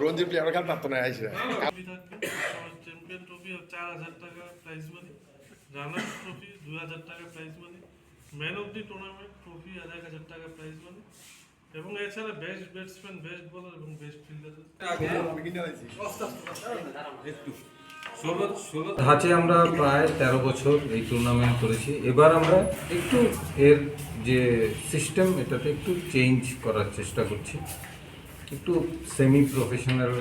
Ranji player কাল পারতো না আইসে চ্যাম্পিয়ন ট্রফি 4000 টাকা প্রাইজ মানি, রানার্স ট্রফি 2000 টাকা prize money, man of the tournament trophy 1000 টাকা প্রাইজ মানি এবং এছাড়া বেস্ট ব্যাটসম্যান, বেস্ট বোলার এবং বেস্ট ফিল্ডার। ধাঁচে আমরা প্রায় 13 বছর এই টুর্নামেন্ট করেছি। এবার আমরা একটু এর যে সিস্টেম এটাতে একটু চেঞ্জ করার চেষ্টা করছি, একটু সেমি প্রফেশনাল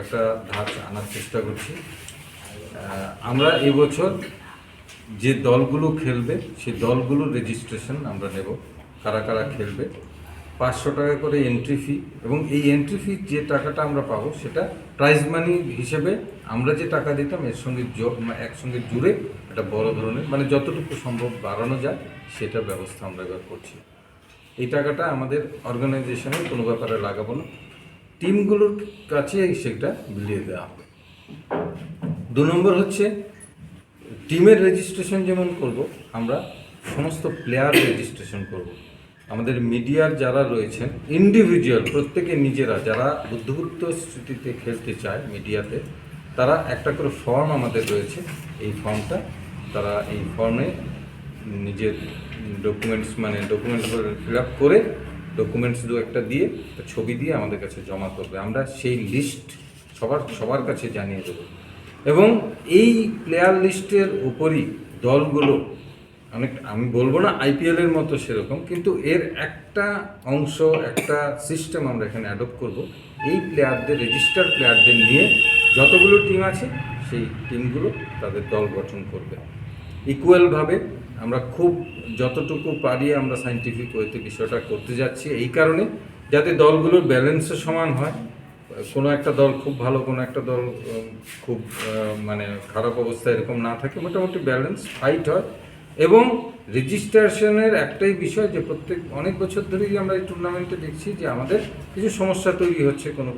একটা ধাঁচ আনার চেষ্টা করছি। আমরা এবছর যে দলগুলো খেলবে সেই দলগুলোর রেজিস্ট্রেশন আমরা নেব, কারা কারা খেলবে। 500 টাকা করে এন্ট্রি ফি, এবং এই এন্ট্রি ফি যে টাকাটা আমরা পাবো সেটা প্রাইজ মানি হিসেবে আমরা যে টাকা দিতাম এর সঙ্গে একসঙ্গে জুড়ে একটা বড় ধরনের, মানে যতটুকু সম্ভব বাড়ানো যায় সেটার ব্যবস্থা আমরা এবার করছি। এই টাকাটা আমাদের অর্গানাইজেশনের কোনো ব্যাপারে লাগাবো না, টিমগুলোর কাছে সেটা বিলিয়ে দেওয়া হবে। 2 নম্বর হচ্ছে টিমের রেজিস্ট্রেশন যেমন করব, আমরা সমস্ত প্লেয়ার রেজিস্ট্রেশন করব। আমাদের মিডিয়ার যারা রয়েছেন ইন্ডিভিজুয়াল প্রত্যেকে নিজেরা যারা বুদ্ধিগুপ্ত স্মৃতিতে খেলতে চায় মিডিয়াতে, তারা একটা করে ফর্ম আমাদের রয়েছে। এই ফর্মটা তারা এই ফর্মে নিজের ডকুমেন্টস ফিল আপ করে ডকুমেন্টস একটা দিয়ে ছবি দিয়ে আমাদের কাছে জমা করবে। আমরা সেই লিস্ট সবার কাছে জানিয়ে দেবো, এবং এই প্লেয়ার লিস্টের উপরই দলগুলো অনেক, আমি বলবো না আইপিএলের মতো সেরকম, কিন্তু এর একটা অংশ, একটা সিস্টেম আমরা এখানে অ্যাডপ্ট করব। এই প্লেয়ারদের, রেজিস্টার প্লেয়ারদের নিয়ে যতগুলো টিম আছে সেই টিমগুলো তাদের দল গঠন করবে ইকুয়ালভাবে। আমরা খুব যতটুকু পারি আমরা সায়েন্টিফিক ওয়েতে বিষয়টা করতে যাচ্ছি, এই কারণে যাতে দলগুলোর ব্যালেন্সও সমান হয়। কোনো একটা দল খুব ভালো, কোনো একটা দল খুব মানে খারাপ অবস্থা এরকম না থাকে, মোটামুটি ব্যালেন্স ফাইট হয়। এবং রেজিস্ট্রেশনের একটাই বিষয় যে অনেক বছর ধরেই আমরা এই টুর্নামেন্টে দেখছি যে আমাদের কিছু সমস্যা তৈরি হচ্ছে, কোনো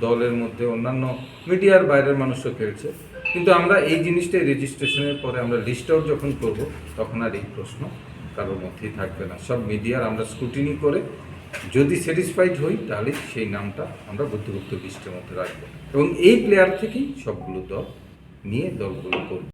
দলের মধ্যে অন্যান্য মিডিয়ার বাইরের মানুষও খেলছে, কিন্তু আমরা এই জিনিসটাই রেজিস্ট্রেশনের পরে আমরা লিস্ট আউট যখন করব তখন আর এই প্রশ্ন কারোর মধ্যেই থাকবে না। সব মিডিয়ার আমরা স্ক্রুটিনি করে যদি স্যাটিসফাইড হই তাহলে সেই নামটা আমরা বুদ্ধিগুপ্ত লিস্টের মধ্যে রাখবো, এবং এই প্লেয়ার থেকেই সবগুলো দল নিয়ে দলগুলো করব।